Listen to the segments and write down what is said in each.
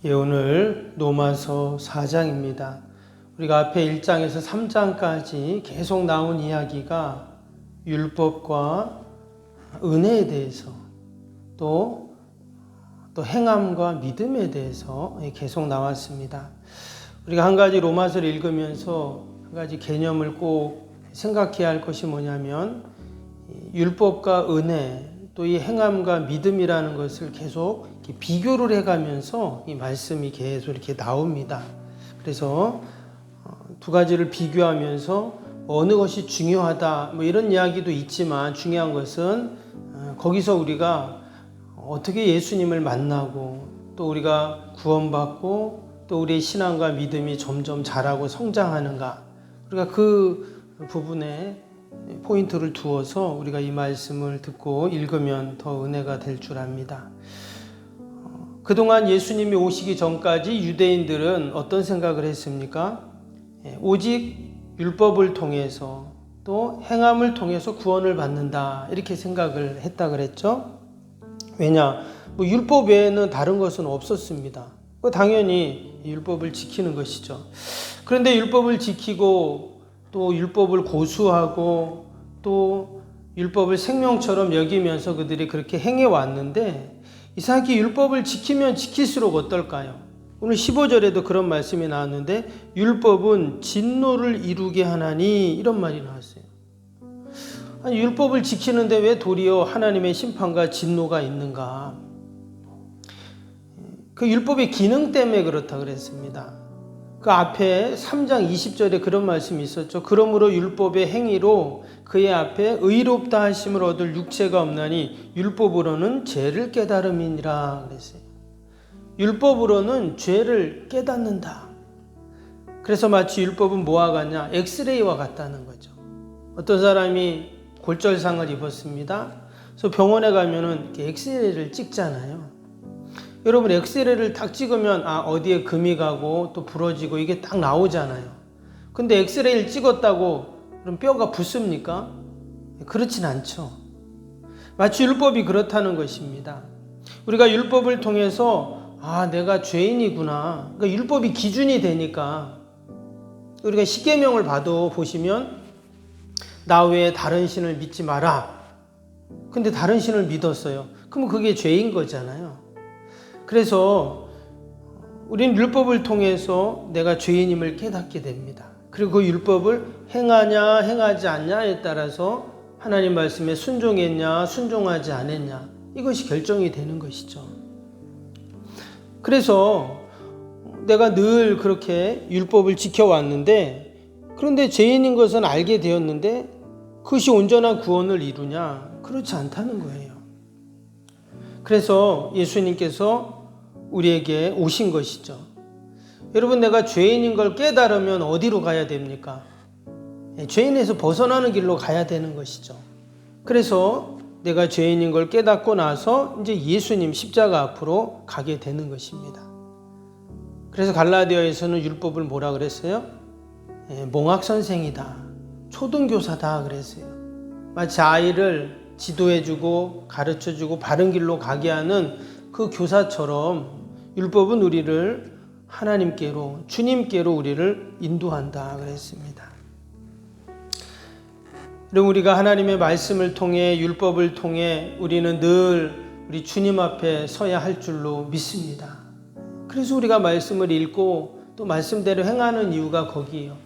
예, 오늘 로마서 4장입니다. 우리가 앞에 1장에서 3장까지 계속 나온 이야기가 율법과 은혜에 대해서 또 행함과 믿음에 대해서 계속 나왔습니다. 우리가 한 가지 로마서를 읽으면서 한 가지 개념을 꼭 생각해야 할 것이 뭐냐면 율법과 은혜 또 이 행함과 믿음이라는 것을 계속 이렇게 비교를 해가면서 이 말씀이 계속 이렇게 나옵니다. 그래서 두 가지를 비교하면서 어느 것이 중요하다 뭐 이런 이야기도 있지만 중요한 것은 거기서 우리가 어떻게 예수님을 만나고 또 우리가 구원받고 또 우리의 신앙과 믿음이 점점 자라고 성장하는가, 우리가 그 부분에 포인트를 두어서 우리가 이 말씀을 듣고 읽으면 더 은혜가 될 줄 압니다. 그동안 예수님이 오시기 전까지 유대인들은 어떤 생각을 했습니까? 오직 율법을 통해서 또 행함을 통해서 구원을 받는다 이렇게 생각을 했다 그랬죠. 왜냐? 율법 외에는 다른 것은 없었습니다. 당연히 율법을 지키는 것이죠. 그런데 율법을 지키고 또 율법을 고수하고 또 율법을 생명처럼 여기면서 그들이 그렇게 행해왔는데 이상하게 율법을 지키면 지킬수록 어떨까요? 오늘 15절에도 그런 말씀이 나왔는데 율법은 진노를 이루게 하나니 이런 말이 나왔어요. 아니, 율법을 지키는데 왜 도리어 하나님의 심판과 진노가 있는가? 그 율법의 기능 때문에 그렇다 그랬습니다. 그 앞에 3장 20절에 그런 말씀이 있었죠. 그러므로 율법의 행위로 그의 앞에 의롭다 하심을 얻을 육체가 없나니 율법으로는 죄를 깨달음이니라 그랬어요. 율법으로는 죄를 깨닫는다. 그래서 마치 율법은 뭐와 같냐? 엑스레이와 같다는 거죠. 어떤 사람이 골절상을 입었습니다. 그래서 병원에 가면은 엑스레이를 찍잖아요. 여러분, 엑스레이를 딱 찍으면 어디에 금이 가고 또 부러지고 이게 딱 나오잖아요. 근데 엑스레이를 찍었다고 그럼 뼈가 붙습니까? 그렇진 않죠. 마치 율법이 그렇다는 것입니다. 우리가 율법을 통해서 내가 죄인이구나. 그러니까 율법이 기준이 되니까 우리가 십계명을 봐도 보시면 나 외에 다른 신을 믿지 마라. 근데 다른 신을 믿었어요. 그럼 그게 죄인 거잖아요. 그래서 우리는 율법을 통해서 내가 죄인임을 깨닫게 됩니다. 그리고 그 율법을 행하냐 행하지 않냐에 따라서 하나님 말씀에 순종했냐 순종하지 않았냐 이것이 결정이 되는 것이죠. 그래서 내가 늘 그렇게 율법을 지켜왔는데 그런데 죄인인 것은 알게 되었는데 그것이 온전한 구원을 이루냐? 그렇지 않다는 거예요. 그래서 예수님께서 우리에게 오신 것이죠. 여러분, 내가 죄인인 걸 깨달으면 어디로 가야 됩니까? 죄인에서 벗어나는 길로 가야 되는 것이죠. 그래서 내가 죄인인 걸 깨닫고 나서 이제 예수님 십자가 앞으로 가게 되는 것입니다. 그래서 갈라디아에서는 율법을 뭐라 그랬어요? 몽학 선생이다, 초등교사다 그랬어요. 마치 아이를 지도해주고 가르쳐주고 바른 길로 가게 하는 그 교사처럼 율법은 우리를 하나님께로, 주님께로 우리를 인도한다 그랬습니다. 그럼 우리가 하나님의 말씀을 통해 율법을 통해 우리는 늘 우리 주님 앞에 서야 할 줄로 믿습니다. 그래서 우리가 말씀을 읽고 또 말씀대로 행하는 이유가 거기에요.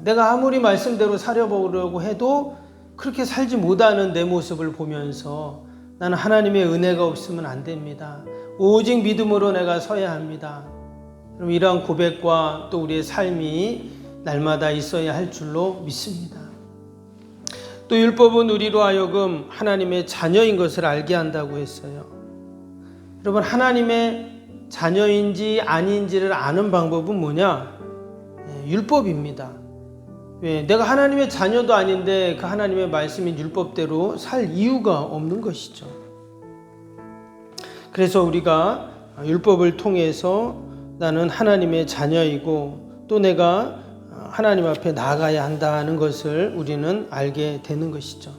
내가 아무리 말씀대로 살아보려고 해도 그렇게 살지 못하는 내 모습을 보면서 나는 하나님의 은혜가 없으면 안 됩니다. 오직 믿음으로 내가 서야 합니다. 그럼 이러한 고백과 또 우리의 삶이 날마다 있어야 할 줄로 믿습니다. 또 율법은 우리로 하여금 하나님의 자녀인 것을 알게 한다고 했어요. 여러분, 하나님의 자녀인지 아닌지를 아는 방법은 뭐냐? 율법입니다. 왜? 내가 하나님의 자녀도 아닌데 그 하나님의 말씀인 율법대로 살 이유가 없는 것이죠. 그래서 우리가 율법을 통해서 나는 하나님의 자녀이고 또 내가 하나님 앞에 나아가야 한다는 것을 우리는 알게 되는 것이죠.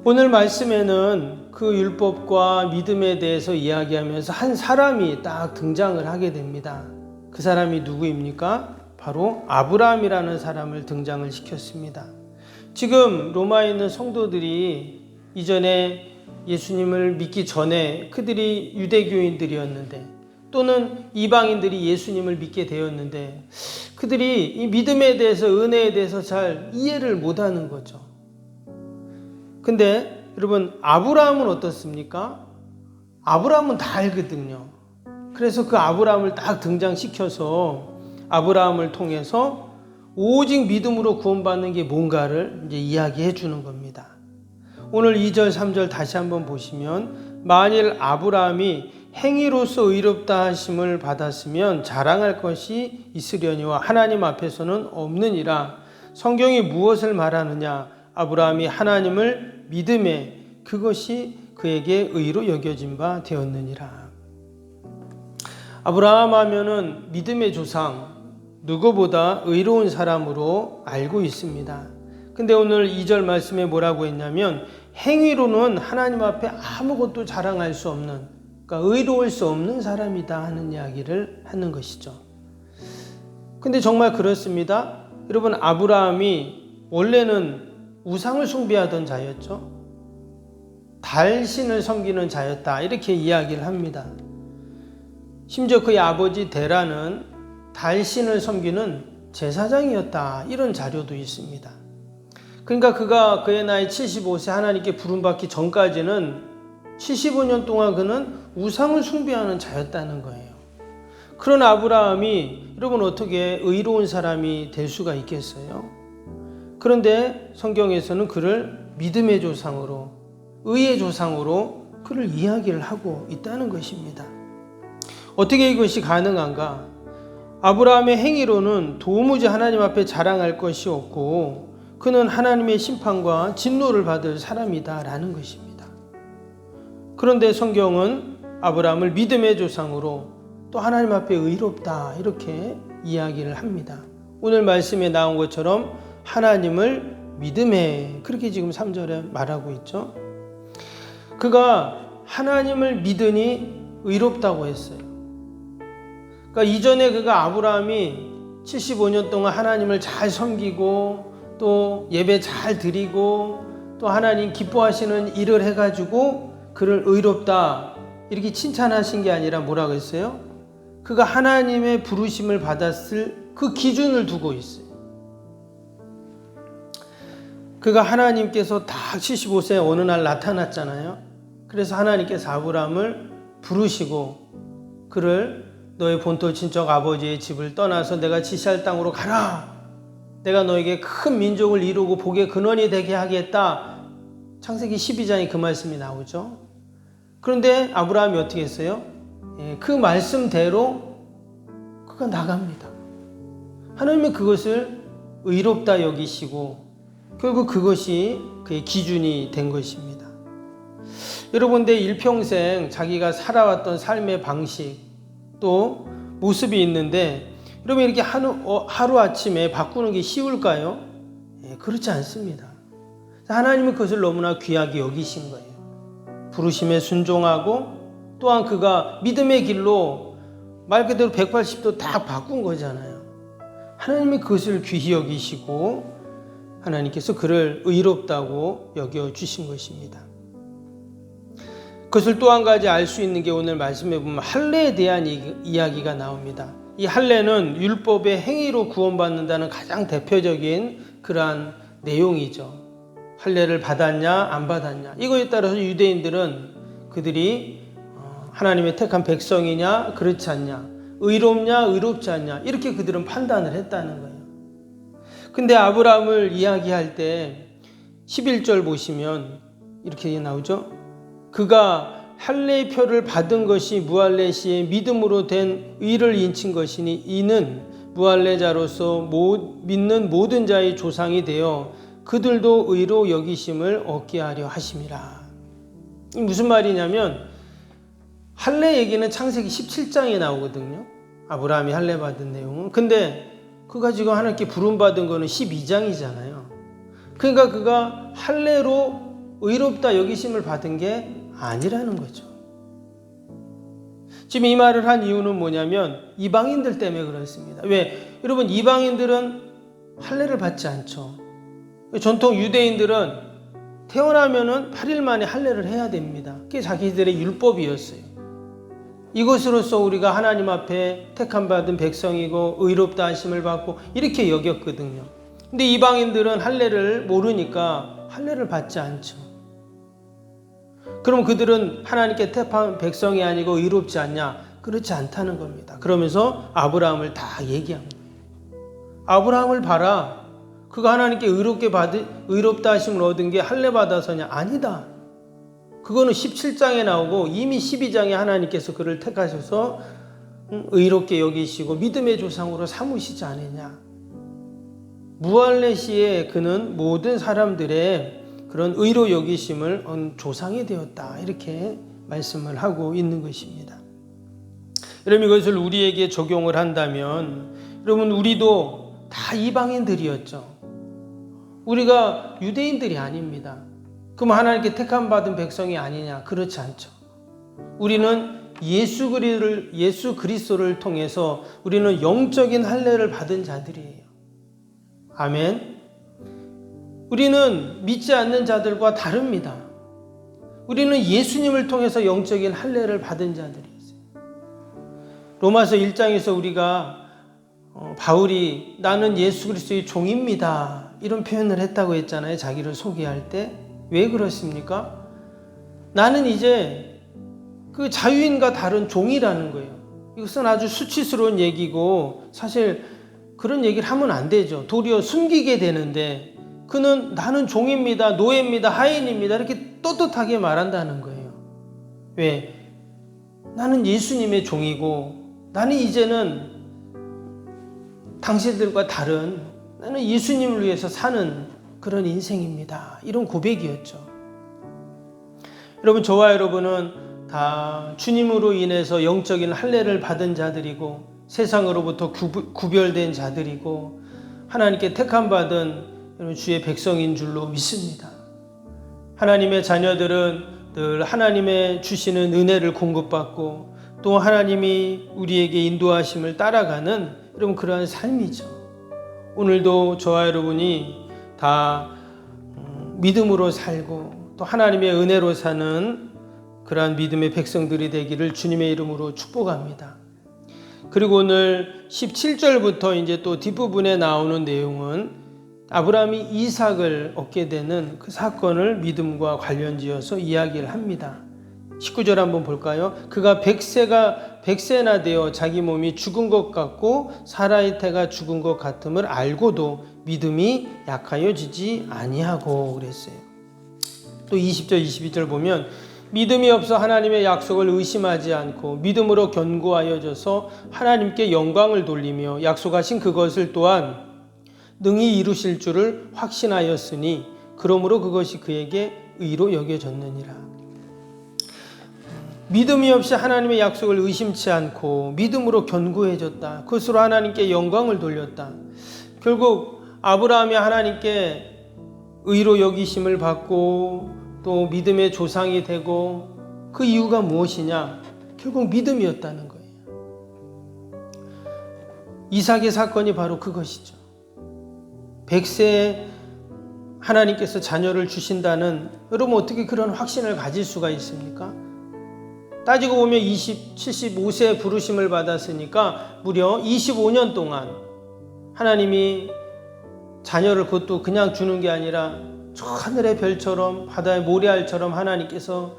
오늘 말씀에는 그 율법과 믿음에 대해서 이야기하면서 한 사람이 딱 등장을 하게 됩니다. 그 사람이 누구입니까? 바로 아브라함이라는 사람을 등장을 시켰습니다. 지금 로마에 있는 성도들이 이전에 예수님을 믿기 전에 그들이 유대교인들이었는데, 또는 이방인들이 예수님을 믿게 되었는데, 그들이 이 믿음에 대해서, 은혜에 대해서 잘 이해를 못하는 거죠. 근데 여러분, 아브라함은 어떻습니까? 아브라함은 다 알거든요. 그래서 그 아브라함을 딱 등장시켜서 아브라함을 통해서 오직 믿음으로 구원받는 게 뭔가를 이제 이야기해 주는 겁니다. 오늘 2절, 3절 다시 한번 보시면, 만일 아브라함이 행위로서 의롭다 하심을 받았으면 자랑할 것이 있으려니와 하나님 앞에서는 없느니라. 성경이 무엇을 말하느냐? 아브라함이 하나님을 믿음에 그것이 그에게 의로 여겨진 바 되었느니라. 아브라함 하면은 믿음의 조상, 누구보다 의로운 사람으로 알고 있습니다. 근데 오늘 2절 말씀에 뭐라고 했냐면, 행위로는 하나님 앞에 아무것도 자랑할 수 없는, 그러니까 의로울 수 없는 사람이다 하는 이야기를 하는 것이죠. 근데 정말 그렇습니다. 여러분, 아브라함이 원래는 우상을 숭배하던 자였죠. 달신을 섬기는 자였다, 이렇게 이야기를 합니다. 심지어 그의 아버지 데라는 달신을 섬기는 제사장이었다, 이런 자료도 있습니다. 그러니까 그가 그의 나이 75세 하나님께 부름받기 전까지는 75년 동안 그는 우상을 숭배하는 자였다는 거예요. 그런 아브라함이 여러분 어떻게 의로운 사람이 될 수가 있겠어요? 그런데 성경에서는 그를 믿음의 조상으로, 의의 조상으로 그를 이야기를 하고 있다는 것입니다. 어떻게 이것이 가능한가? 아브라함의 행위로는 도무지 하나님 앞에 자랑할 것이 없고, 그는 하나님의 심판과 진노를 받을 사람이다 라는 것입니다. 그런데 성경은 아브라함을 믿음의 조상으로, 또 하나님 앞에 의롭다, 이렇게 이야기를 합니다. 오늘 말씀에 나온 것처럼 하나님을 믿음에, 그렇게 지금 3절에 말하고 있죠. 그가 하나님을 믿으니 의롭다고 했어요. 그러니까 이전에 그가 아브라함이 75년 동안 하나님을 잘 섬기고, 또 예배 잘 드리고, 또 하나님 기뻐하시는 일을 해가지고 그를 의롭다, 이렇게 칭찬하신 게 아니라 뭐라고 했어요? 그가 하나님의 부르심을 받았을 그 기준을 두고 있어요. 그가 하나님께서 딱 75세 어느 날 나타났잖아요. 그래서 하나님께서 아브라함을 부르시고 그를 너의 본토 친척 아버지의 집을 떠나서 내가 지시할 땅으로 가라. 내가 너에게 큰 민족을 이루고 복의 근원이 되게 하겠다. 창세기 12장에 그 말씀이 나오죠. 그런데 아브라함이 어떻게 했어요? 그 말씀대로 그가 나갑니다. 하나님은 그것을 의롭다 여기시고 결국 그것이 그의 기준이 된 것입니다. 여러분, 내 일평생 자기가 살아왔던 삶의 방식, 또 모습이 있는데, 여러분 이렇게 하루아침에 바꾸는 게 쉬울까요? 그렇지 않습니다. 하나님은 그것을 너무나 귀하게 여기신 거예요. 부르심에 순종하고, 또한 그가 믿음의 길로 말 그대로 180도 다 바꾼 거잖아요. 하나님이 그것을 귀히 여기시고 하나님께서 그를 의롭다고 여겨주신 것입니다. 그것을 또 한 가지 알 수 있는 게 오늘 말씀해 보면 할례에 대한 이야기가 나옵니다. 이 할례는 율법의 행위로 구원받는다는 가장 대표적인 그러한 내용이죠. 할례를 받았냐 안 받았냐, 이거에 따라서 유대인들은 그들이 하나님의 택한 백성이냐 그렇지 않냐, 의롭냐 의롭지 않냐, 이렇게 그들은 판단을 했다는 거예요. 근데 아브라함을 이야기할 때 11절 보시면 이렇게 나오죠. 그가 할례의 표를 받은 것이 무할례 시에 믿음으로 된 의를 인친 것이니 이는 무할례자로서 믿는 모든 자의 조상이 되어 그들도 의로 여기심을 얻게 하려 하심이라. 이 무슨 말이냐면, 할례 얘기는 창세기 17장에 나오거든요. 아브라함이 할례 받은 내용은. 근데 그가 지금 하나님께 부름받은 거는 12장이잖아요. 그러니까 그가 할례로 의롭다 여기심을 받은 게 아니라는 거죠. 지금 이 말을 한 이유는 뭐냐면 이방인들 때문에 그렇습니다. 왜? 여러분, 이방인들은 할례를 받지 않죠. 전통 유대인들은 태어나면은 8일 만에 할례를 해야 됩니다. 그게 자기들의 율법이었어요. 이것으로써 우리가 하나님 앞에 택함받은 백성이고 의롭다 하심을 받고 이렇게 여겼거든요. 근데 이방인들은 할례를 모르니까 할례를 받지 않죠. 그럼 그들은 하나님께 택한 백성이 아니고 의롭지 않냐? 그렇지 않다는 겁니다. 그러면서 아브라함을 다 얘기한 거예요. 아브라함을 봐라. 그가 하나님께 의롭다 하심을 얻은 게 할례 받아서냐? 아니다. 그거는 17장에 나오고 이미 12장에 하나님께서 그를 택하셔서 의롭게 여기시고 믿음의 조상으로 삼으시지 않느냐. 무할례 시에 그는 모든 사람들의 그런 의로 여기심을 얻은 조상이 되었다. 이렇게 말씀을 하고 있는 것입니다. 여러분, 이것을 우리에게 적용을 한다면 여러분, 우리도 다 이방인들이었죠. 우리가 유대인들이 아닙니다. 그럼 하나님께 택함 받은 백성이 아니냐? 그렇지 않죠. 우리는 예수 그리스도를 통해서 우리는 영적인 할례를 받은 자들이에요. 아멘. 우리는 믿지 않는 자들과 다릅니다. 우리는 예수님을 통해서 영적인 할례를 받은 자들이었어요. 로마서 1장에서 우리가 바울이 나는 예수 그리스도의 종입니다. 이런 표현을 했다고 했잖아요. 자기를 소개할 때. 왜 그렇습니까? 나는 이제 그 자유인과 다른 종이라는 거예요. 이것은 아주 수치스러운 얘기고 사실 그런 얘기를 하면 안 되죠. 도리어 숨기게 되는데 그는 나는 종입니다. 노예입니다. 하인입니다. 이렇게 떳떳하게 말한다는 거예요. 왜? 나는 예수님의 종이고 나는 이제는 당신들과 다른 나는 예수님을 위해서 사는 그런 인생입니다. 이런 고백이었죠. 여러분, 저와 여러분은 다 주님으로 인해서 영적인 할례를 받은 자들이고 세상으로부터 구별된 자들이고 하나님께 택함받은 주의 백성인 줄로 믿습니다. 하나님의 자녀들은 늘 하나님의 주시는 은혜를 공급받고 또 하나님이 우리에게 인도하심을 따라가는 여러분 그러한 삶이죠. 오늘도 저와 여러분이 다 믿음으로 살고 또 하나님의 은혜로 사는 그러한 믿음의 백성들이 되기를 주님의 이름으로 축복합니다. 그리고 오늘 17절부터 이제 또 뒷부분에 나오는 내용은 아브라함이 이삭을 얻게 되는 그 사건을 믿음과 관련지어서 이야기를 합니다. 19절 한번 볼까요? 그가 100세나 되어 자기 몸이 죽은 것 같고 사라의 태가 죽은 것 같음을 알고도 믿음이 약하여지지 아니하고 그랬어요. 또 20절 22절 보면 믿음이 없어 하나님의 약속을 의심하지 않고 믿음으로 견고하여져서 하나님께 영광을 돌리며 약속하신 그것을 또한 능히 이루실 줄을 확신하였으니 그러므로 그것이 그에게 의로 여겨졌느니라. 믿음이 없이 하나님의 약속을 의심치 않고 믿음으로 견고해졌다. 그것으로 하나님께 영광을 돌렸다. 결국 아브라함이 하나님께 의로 여기심을 받고 또 믿음의 조상이 되고 그 이유가 무엇이냐? 결국 믿음이었다는 거예요. 이삭의 사건이 바로 그것이죠. 100세에 하나님께서 자녀를 주신다는 여러분 어떻게 그런 확신을 가질 수가 있습니까? 따지고 보면 75세 부르심을 받았으니까 무려 25년 동안 하나님이 자녀를 그것도 그냥 주는 게 아니라 저 하늘의 별처럼 바다의 모래알처럼 하나님께서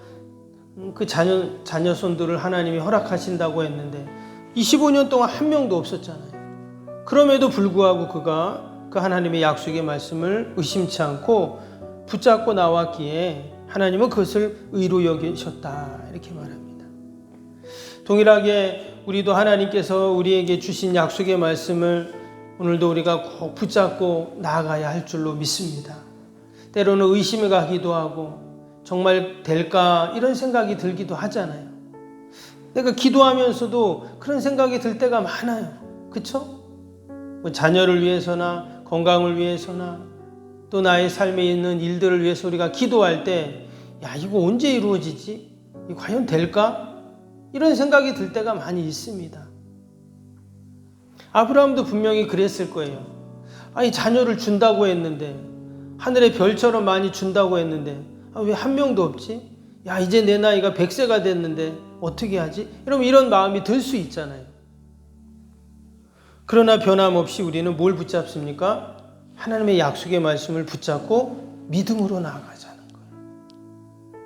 그 자녀손들을 하나님이 허락하신다고 했는데 25년 동안 한 명도 없었잖아요. 그럼에도 불구하고 그가 그 하나님의 약속의 말씀을 의심치 않고 붙잡고 나왔기에 하나님은 그것을 의로 여기셨다 이렇게 말합니다. 동일하게 우리도 하나님께서 우리에게 주신 약속의 말씀을 오늘도 우리가 꼭 붙잡고 나아가야 할 줄로 믿습니다. 때로는 의심이 가기도 하고 정말 될까 이런 생각이 들기도 하잖아요. 내가 기도하면서도 그런 생각이 들 때가 많아요. 그렇죠? 뭐 자녀를 위해서나 건강을 위해서나 또 나의 삶에 있는 일들을 위해서 우리가 기도할 때, 야, 이거 언제 이루어지지? 이거 과연 될까? 이런 생각이 들 때가 많이 있습니다. 아브라함도 분명히 그랬을 거예요. 아니, 자녀를 준다고 했는데, 하늘의 별처럼 많이 준다고 했는데, 왜 한 명도 없지? 야, 이제 내 나이가 100세가 됐는데 어떻게 하지? 여러분, 이런 마음이 들 수 있잖아요. 그러나 변함없이 우리는 뭘 붙잡습니까? 하나님의 약속의 말씀을 붙잡고 믿음으로 나아가자는 거예요.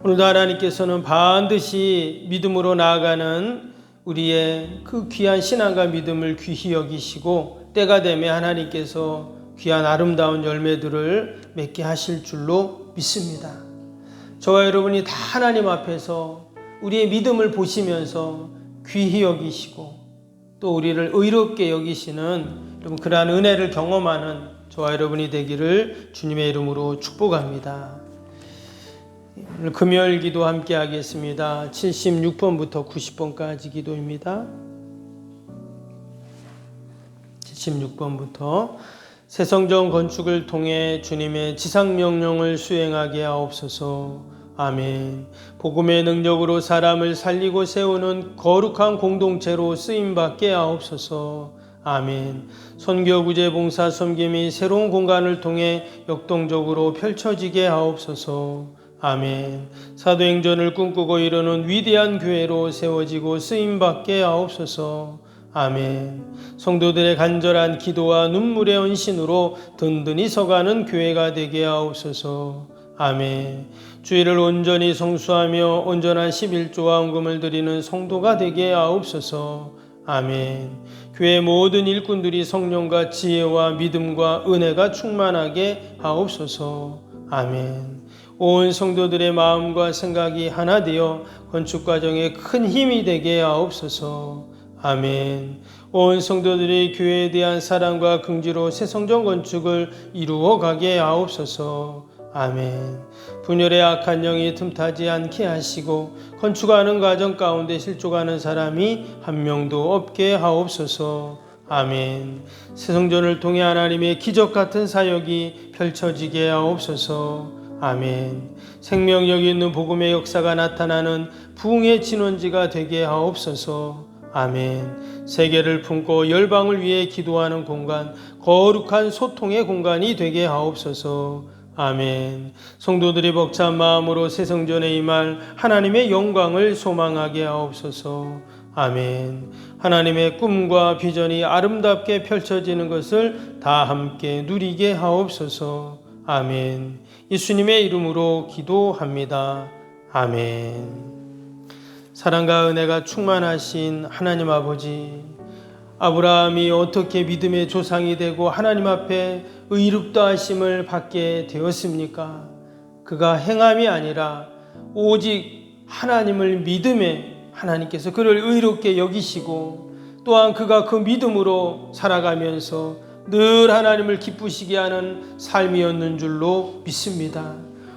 오늘도 하나님께서는 반드시 믿음으로 나아가는 우리의 그 귀한 신앙과 믿음을 귀히 여기시고, 때가 되면 하나님께서 귀한 아름다운 열매들을 맺게 하실 줄로 믿습니다. 저와 여러분이 다 하나님 앞에서 우리의 믿음을 보시면서 귀히 여기시고 또 우리를 의롭게 여기시는 여러분, 그러한 은혜를 경험하는 저와 여러분이 되기를 주님의 이름으로 축복합니다. 오늘 금요일 기도 함께 하겠습니다. 76번부터 90번까지 기도입니다. 76번부터 새 성전 건축을 통해 주님의 지상명령을 수행하게 하옵소서. 아멘. 복음의 능력으로 사람을 살리고 세우는 거룩한 공동체로 쓰임받게 하옵소서. 아멘. 선교 구제 봉사 섬김이 새로운 공간을 통해 역동적으로 펼쳐지게 하옵소서. 아멘. 사도행전을 꿈꾸고 이루는 위대한 교회로 세워지고 쓰임받게 하옵소서. 아멘. 성도들의 간절한 기도와 눈물의 헌신으로 든든히 서가는 교회가 되게 하옵소서. 아멘. 주일을 온전히 성수하며 온전한 11조와 헌금을 드리는 성도가 되게 하옵소서. 아멘. 교회 모든 일꾼들이 성령과 지혜와 믿음과 은혜가 충만하게 하옵소서. 아멘. 온 성도들의 마음과 생각이 하나 되어 건축 과정에 큰 힘이 되게 하옵소서. 아멘. 온 성도들이 교회에 대한 사랑과 긍지로 새 성전 건축을 이루어 가게 하옵소서. 아멘. 분열의 악한 영이 틈타지 않게 하시고 건축하는 과정 가운데 실족하는 사람이 한 명도 없게 하옵소서. 아멘. 새 성전을 통해 하나님의 기적 같은 사역이 펼쳐지게 하옵소서. 아멘. 생명력 있는 복음의 역사가 나타나는 부흥의 진원지가 되게 하옵소서. 아멘. 세계를 품고 열방을 위해 기도하는 공간, 거룩한 소통의 공간이 되게 하옵소서. 아멘. 성도들이 벅찬 마음으로 새 성전에 임할 하나님의 영광을 소망하게 하옵소서. 아멘. 하나님의 꿈과 비전이 아름답게 펼쳐지는 것을 다 함께 누리게 하옵소서. 아멘. 예수님의 이름으로 기도합니다. 아멘. 사랑과 은혜가 충만하신 하나님 아버지, 아브라함이 어떻게 믿음의 조상이 되고 하나님 앞에 의롭다 하심을 받게 되었습니까? 그가 행함이 아니라 오직 하나님을 믿음에 하나님께서 그를 의롭게 여기시고, 또한 그가 그 믿음으로 살아가면서 늘 하나님을 기쁘시게 하는 삶이었는 줄로 믿습니다.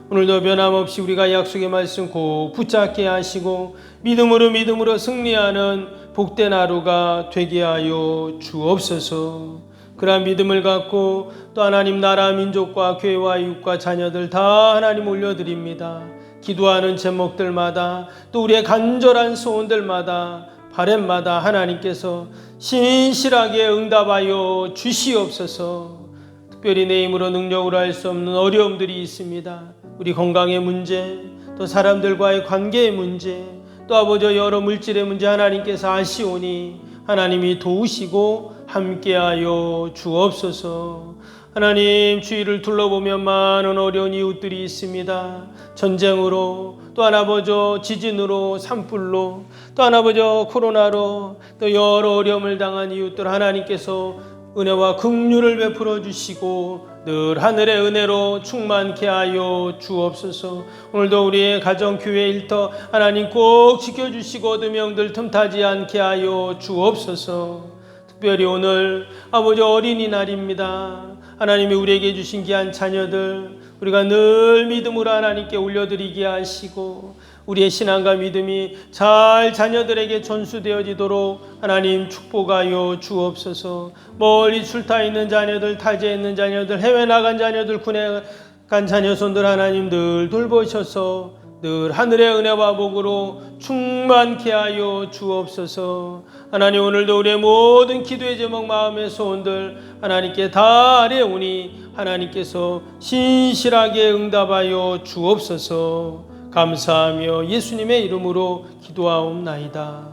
오늘도 변함없이 우리가 약속의 말씀 꼭 붙잡게 하시고 믿음으로 승리하는 복된 하루가 되게 하여 주옵소서. 그러한 믿음을 갖고 또 하나님 나라 민족과 교회와 이웃과 자녀들 다 하나님 올려드립니다. 기도하는 제목들마다 또 우리의 간절한 소원들마다 바램마다 하나님께서 신실하게 응답하여 주시옵소서. 특별히 내 힘으로 능력으로 할 수 없는 어려움들이 있습니다. 우리 건강의 문제, 또 사람들과의 관계의 문제, 또 아버지 여러 물질의 문제 하나님께서 아시오니 하나님이 도우시고 함께하여 주옵소서. 하나님, 주위를 둘러보면 많은 어려운 이웃들이 있습니다. 전쟁으로, 또한 아버지 지진으로, 산불로, 또한 아버지 코로나로, 또 여러 어려움을 당한 이웃들 하나님께서 은혜와 긍휼을 베풀어 주시고 늘 하늘의 은혜로 충만케 하여 주옵소서. 오늘도 우리의 가정, 교회, 일터 하나님 꼭 지켜주시고 얻은 명들 틈타지 않게 하여 주옵소서. 특별히 오늘 아버지 어린이날입니다. 하나님이 우리에게 주신 귀한 자녀들, 우리가 늘 믿음으로 하나님께 올려드리게 하시고 우리의 신앙과 믿음이 잘 자녀들에게 전수되어지도록 하나님 축복하여 주옵소서. 멀리 출타 있는 자녀들, 타지에 있는 자녀들, 해외 나간 자녀들, 군에 간 자녀손들 하나님 늘 돌보셔서 늘 하늘의 은혜와 복으로 충만케 하여 주옵소서. 하나님 오늘도 우리의 모든 기도의 제목 마음의 소원들 하나님께 다 아뢰오니 하나님께서 신실하게 응답하여 주옵소서. 감사하며 예수님의 이름으로 기도하옵나이다.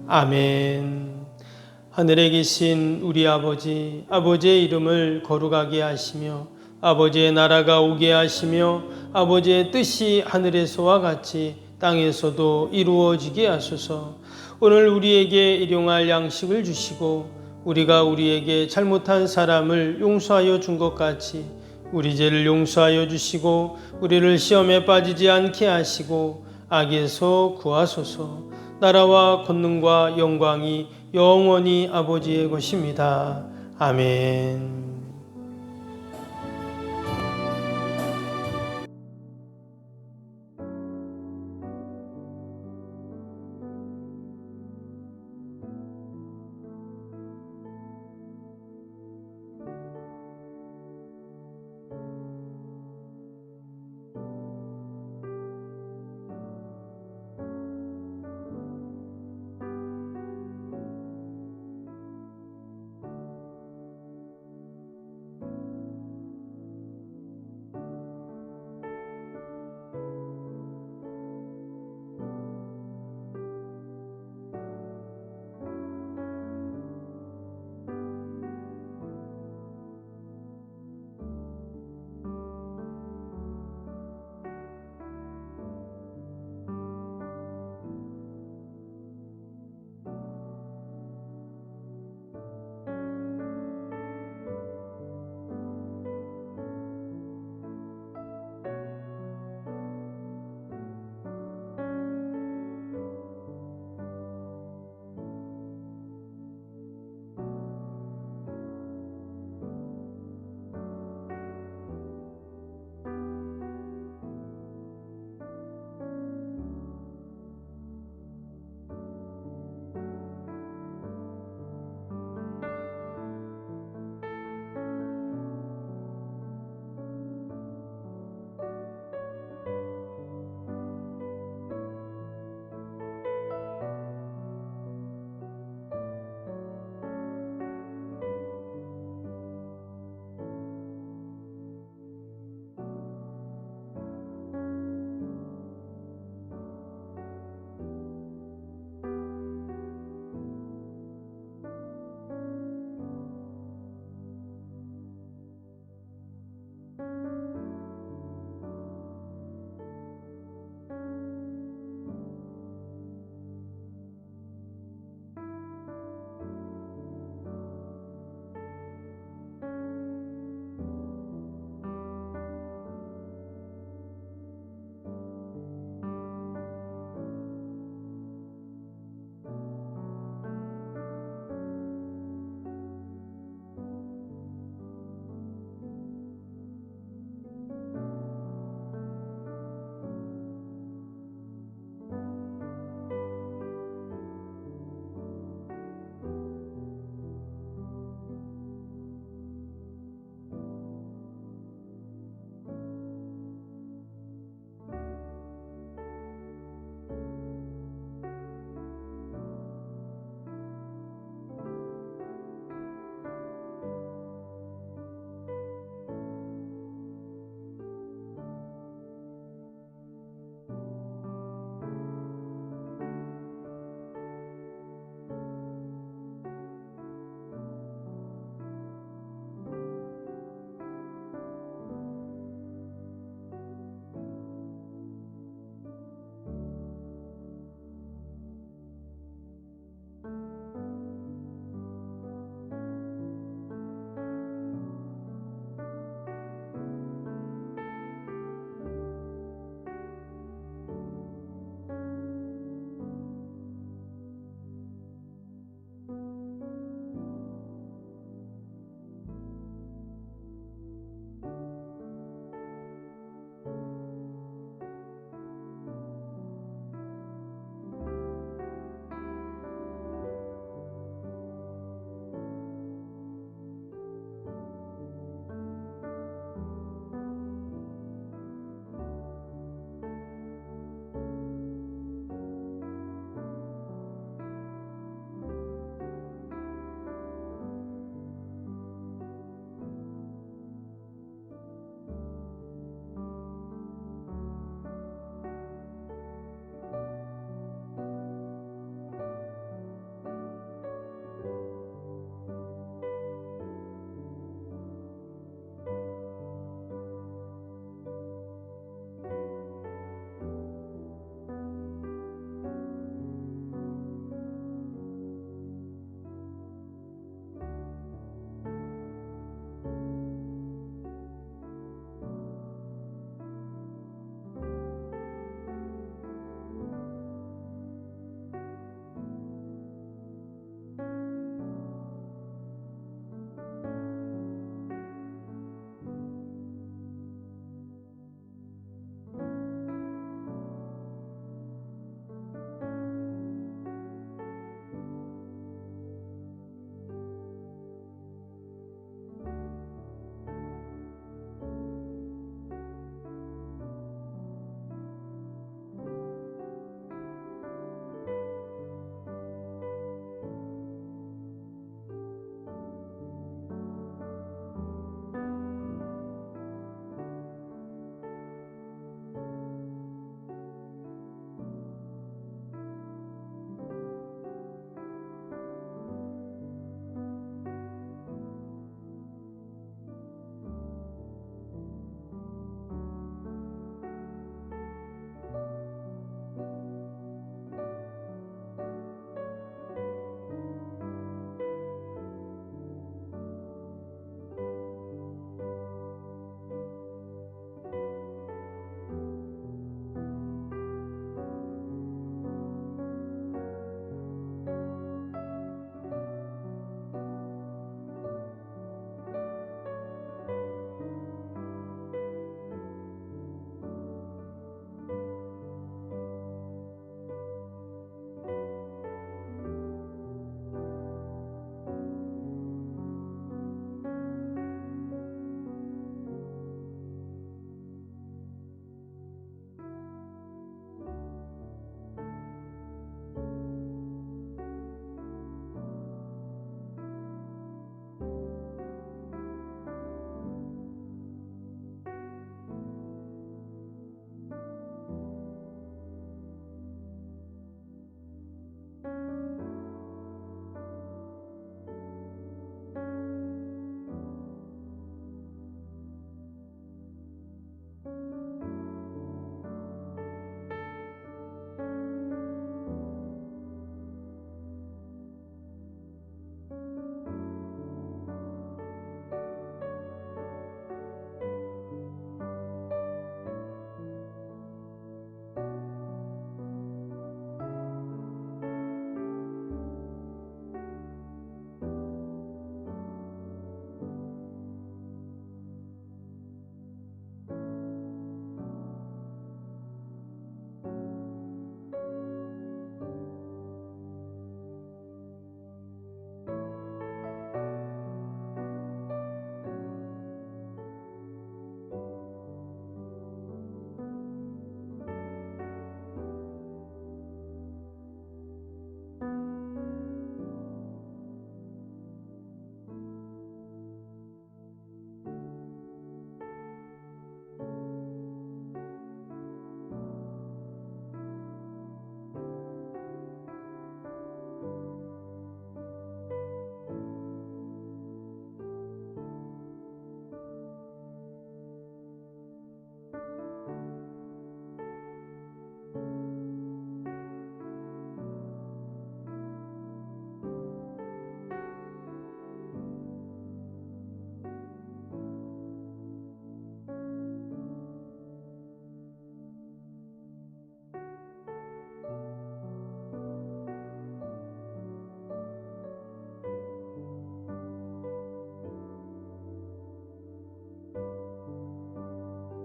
아멘. 하늘에 계신 우리 아버지, 아버지의 이름을 거룩하게 하시며 아버지의 나라가 오게 하시며 아버지의 뜻이 하늘에서와 같이 땅에서도 이루어지게 하소서. 오늘 우리에게 일용할 양식을 주시고 우리가 우리에게 잘못한 사람을 용서하여 준 것 같이 우리 죄를 용서하여 주시고 우리를 시험에 빠지지 않게 하시고 악에서 구하소서. 나라와 권능과 영광이 영원히 아버지의 것입니다. 아멘.